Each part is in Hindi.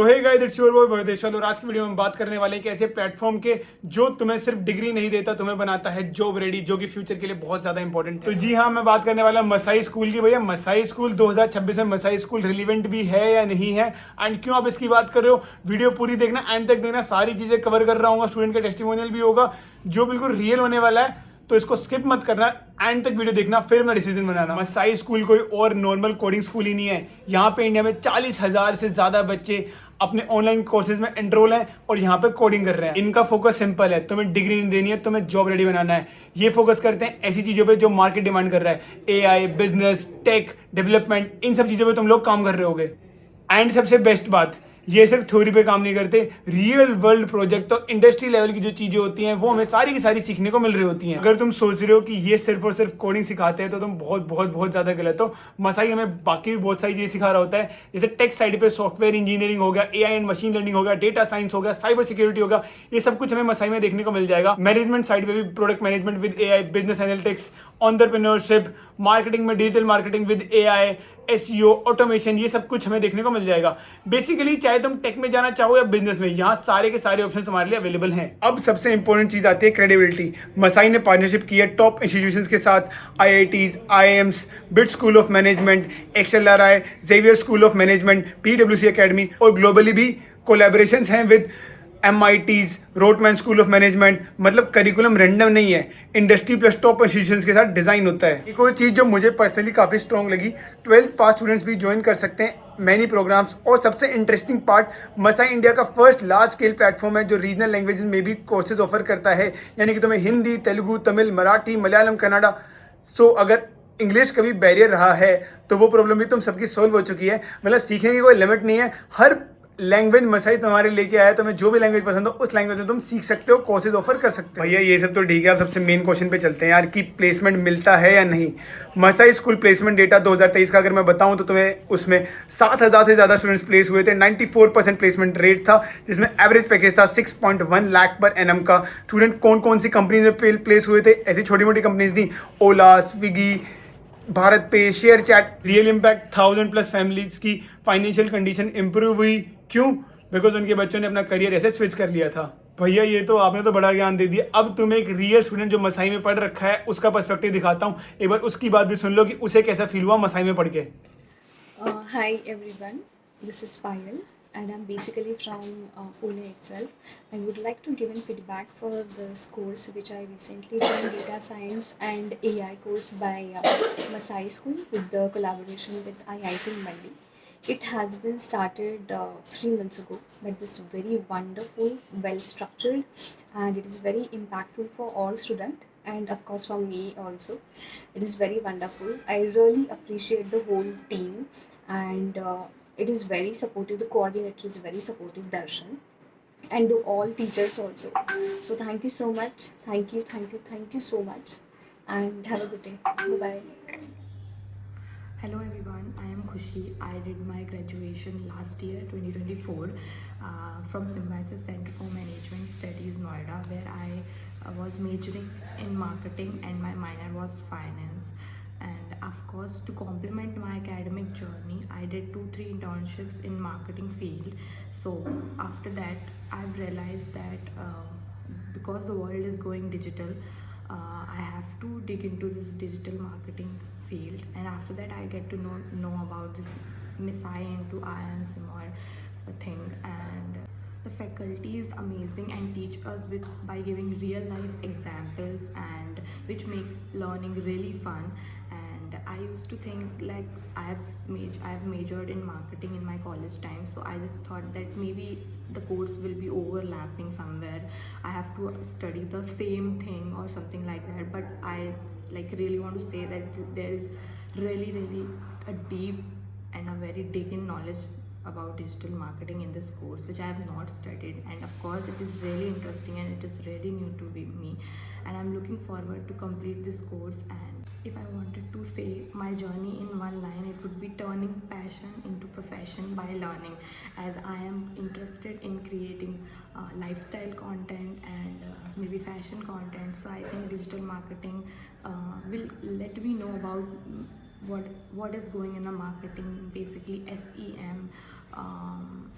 तो hey guys, it's your boy Bhavedeshwar और आज की वीडियो में बात करने वाले हैं कि ऐसे प्लेटफॉर्म के जो तुम्हें सिर्फ डिग्री नहीं देता, तुम्हें बनाता है जॉब रेडी, जो कि फ्यूचर के लिए बहुत ज्यादा इंपॉर्टेंट है। तो जी हाँ, मैं बात करने वाला हूं मसाई स्कूल की। भैया मसाई स्कूल 2026 में मसाई स्कूल रिलीवेंट भी है या नहीं है, एंड क्यों आप इसकी बात कर रहे हो, वीडियो पूरी देखना, एंड तक देखना, सारी चीजें कवर कर रहा हूँ। स्टूडेंट का टेस्टिमोनियल भी होगा जो बिल्कुल रियल होने वाला है, तो इसको स्किप मत करना, एंड तक वीडियो देखना, फिर अपना डिसीजन बनाना। मसाई स्कूल कोई और नॉर्मल कोडिंग स्कूल ही नहीं है। यहाँ पे इंडिया में 40,000 से ज्यादा बच्चे अपने ऑनलाइन कोर्सेज में एनरोल हैं और यहाँ पे कोडिंग कर रहे हैं। इनका फोकस सिंपल है, तुम्हें डिग्री नहीं देनी है, तुम्हें जॉब रेडी बनाना है। ये फोकस करते हैं ऐसी चीजों पे जो मार्केट डिमांड कर रहा है, एआई, बिजनेस, टेक, डेवलपमेंट, इन सब चीजों पे तुम लोग काम कर रहे होगे। एंड सबसे बेस्ट बात, ये सिर्फ थ्योरी पे काम नहीं करते, रियल वर्ल्ड प्रोजेक्ट, तो इंडस्ट्री लेवल की जो चीजें होती हैं वो हमें सारी की सारी सीखने को मिल रही होती हैं। अगर तुम सोच रहे हो कि ये सिर्फ और सिर्फ कोडिंग सिखाते हैं तो तुम बहुत बहुत बहुत ज्यादा गलत हो। मसाई हमें बाकी भी बहुत सारी चीजें सिखा रहा होता है, जैसे टेक साइड पे सॉफ्टवेयर इंजीनियरिंग हो गया, एआई एंड मशीन लर्निंग हो गया, डेटा साइंस हो गया, साइबर सिक्योरिटी हो गया, ये सब कुछ हमें मसाई में देखने को मिल जाएगा। मैनेजमेंट साइड पे भी product management with AI, business analytics, entrepreneurship, marketing में digital marketing with AI, SEO, automation, ये सब कुछ हमें देखने को मिल जाएगा। बेसिकली चाहे तुम टेक में जाना चाहो या बिजनेस में, यहाँ सारे के सारे ऑप्शन तुम्हारे लिए अवेलेबल हैं। अब सबसे इंपॉर्टेंट चीज आती है क्रेडिबिलिटी। मसाई ने पार्टनरशिप की है टॉप इंस्टीट्यूशंस के साथ, IITs, IIMs, BIT school of management, XLRI, Xavier school of management, पीडब्ल्यूसी एकेडमी, और ग्लोबली भी कोलैबोरेशंस हैं with MITs, Rotman school of management. मतलब करिकुलम रेंडम नहीं है, इंडस्ट्री प्लस टॉप इंस्टीट्यूशंस के साथ डिजाइन होता है। एक और चीज जो मुझे पर्सनली काफी स्ट्रॉन्ग लगी, 12th पास स्टूडेंट्स भी ज्वाइन कर सकते हैं मैनी प्रोग्राम्स। और सबसे इंटरेस्टिंग पार्ट, मसाई इंडिया का फर्स्ट लार्ज स्केल प्लेटफॉर्म है जो रीजनल लैंग्वेजेस में भी कोर्सेज ऑफर करता है, यानी कि तुम्हें हिंदी, तेलुगु, तमिल, मराठी, मलयालम, कन्नड़ा। सो अगर इंग्लिश कभी बैरियर रहा है तो वो प्रॉब्लम भी तुम सबकी सोल्व हो चुकी है। मतलब सीखने की कोई लिमिट नहीं है, हर लैंग्वेज मसाई तुम्हारे लेके आया। तुम्हें जो भी लैंग्वेज पसंद हो उस लैंग्वेज में तुम सीख सकते हो, कोर्सेज ऑफर कर सकते हो। भैया ये सब तो ठीक है, अब सबसे मेन क्वेश्चन पे चलते हैं यार कि प्लेसमेंट मिलता है या नहीं। मसाई स्कूल प्लेसमेंट डेटा 2023 का अगर मैं बताऊं तो तुम्हें उसमें 7,000 से ज़्यादा स्टूडेंट्स प्लेस हुए थे, 94% प्लेसमेंट रेट था, जिसमें एवरेज पैकेज था 6.1 लाख पर एनम का। स्टूडेंट कौन कौन सी कंपनीज में प्लेस हुए थे, ऐसी छोटी मोटी कंपनीज नहीं, ओला, स्विगी, भारत पे, share chat. Real impact, 1000+ families की फाइनेंशियल कंडीशन इंप्रूव हुई। क्यों? बिकॉज उनके बच्चों ने अपना करियर ऐसे स्विच कर लिया था। भैया ये तो आपने तो बड़ा ज्ञान दे दिया। अब तुम्हें एक रियल स्टूडेंट जो मसाई में पढ़ रखा है उसका पर्सपेक्टिव दिखाता हूँ, एक बार उसकी बात भी सुन लो कि उसे कैसा फील हुआ मसाई में पढ़ के। Hi everyone, this is Payal and I'm basically from Pune itself. I would like to give in feedback for this course which I recently joined, data science and AI course by Masai School with the collaboration with IIT Mumbai. It has been started 3 months ago, but this is very wonderful, well structured, and it is very impactful for all students and of course for me also. It is very wonderful. I really appreciate the whole team, and it is very supportive. The coordinator is very supportive, Darshan, and to all teachers also. So thank you so much. Thank you so much, and have a good day. Bye bye. Hello everyone, I am Khushi. I did my graduation last year 2024 from Symbiosis Center for Management Studies, Noida, where I was majoring in marketing and my minor was finance. And of course, to complement my academic journey, I did 2-3 internships in marketing field. So after that, I've realized that because the world is going digital, I have to dig into this digital marketing field, and after that I get to know about this Missai into IIM or a thing. And the faculty is amazing and teach us with by giving real life examples, and which makes learning really fun. And I used to think like I've majored in marketing in my college time, so I just thought that maybe the course will be overlapping somewhere, I have to study the same thing or something like that. But I like really want to say that there is really a deep and a very dig in knowledge about digital marketing in this course, which I have not studied. And of course it is really interesting and it is really new to me, and I'm looking forward to complete this course. And if I wanted to say my journey in one line, it would be turning passion into profession by learning, as I am interested in creating lifestyle content and maybe fashion content. So I think digital marketing will let me know about what is going in the marketing, basically SEM,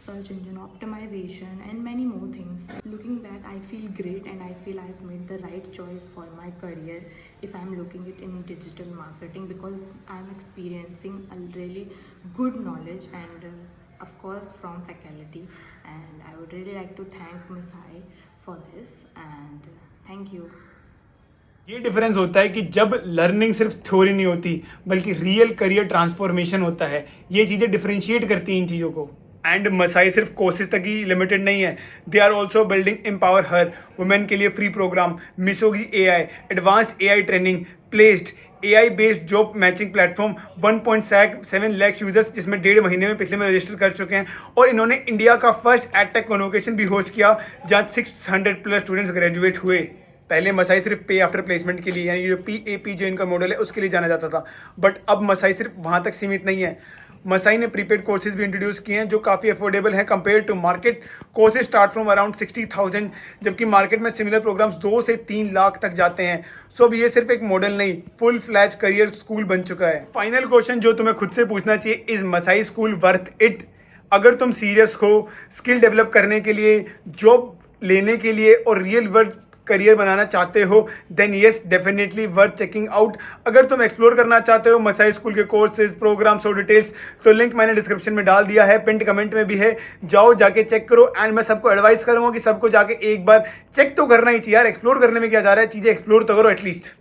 search engine optimization, and many more things. Looking back, I feel great and I feel I've made the right choice for my career if I'm looking it in digital marketing, because I'm experiencing a really good knowledge and of course from faculty, and I would really like to thank Ms. Hai for this, and thank you. ये डिफरेंस होता है कि जब लर्निंग सिर्फ थ्योरी नहीं होती बल्कि रियल करियर ट्रांसफॉर्मेशन होता है। ये चीज़ें डिफरेंशिएट करती हैं इन चीज़ों को। एंड मसाई सिर्फ कोर्सेज तक ही लिमिटेड नहीं है, they are also building empower her women के लिए free programme, Misogi AI, advanced AI training, placed AI based job matching platform, 1.7 lakh users जिसमें 1.5 महीने में पिछले में रजिस्टर कर चुके हैं। और इन्होंने इंडिया का फर्स्ट एडटेक कॉन्वोकेशन भी होस्ट किया जहाँ 600+ स्टूडेंट्स ग्रेजुएट हुए। पहले मसाई सिर्फ पे आफ्टर प्लेसमेंट के लिए, यानी जो PAP जो इनका मॉडल है उसके लिए जाना जाता था, बट अब मसाई सिर्फ वहाँ तक सीमित नहीं है। मसाई ने प्रीपेड कोर्सेज भी इंट्रोड्यूस किए हैं जो काफ़ी अफोर्डेबल हैं compare to market. Courses start from around 60,000, जबकि मार्केट में सिमिलर प्रोग्राम्स 2 से 3 लाख तक जाते हैं। सो अब ये सिर्फ एक मॉडल नहीं, फुल फ्लैज करियर स्कूल बन चुका है। फाइनल क्वेश्चन जो तुम्हें खुद से पूछना चाहिए, is Masai school worth it? अगर तुम सीरियस हो स्किल डेवलप करने के लिए, जॉब लेने के लिए और रियल वर्ल्ड करियर बनाना चाहते हो, then yes definitely worth checking out. अगर तुम एक्सप्लोर करना चाहते हो मसाई स्कूल के कोर्सेज, प्रोग्राम्स और डिटेल्स, तो लिंक मैंने डिस्क्रिप्शन में डाल दिया है, पिंड कमेंट में भी है, जाओ जाके चेक करो। एंड मैं सबको एडवाइस करूंगा कि सबको जाके एक बार चेक तो करना ही चाहिए यार, एक्सप्लोर करने में क्या जा रहा है, चीज़ें एक्सप्लोर तो करो एटलीस्ट।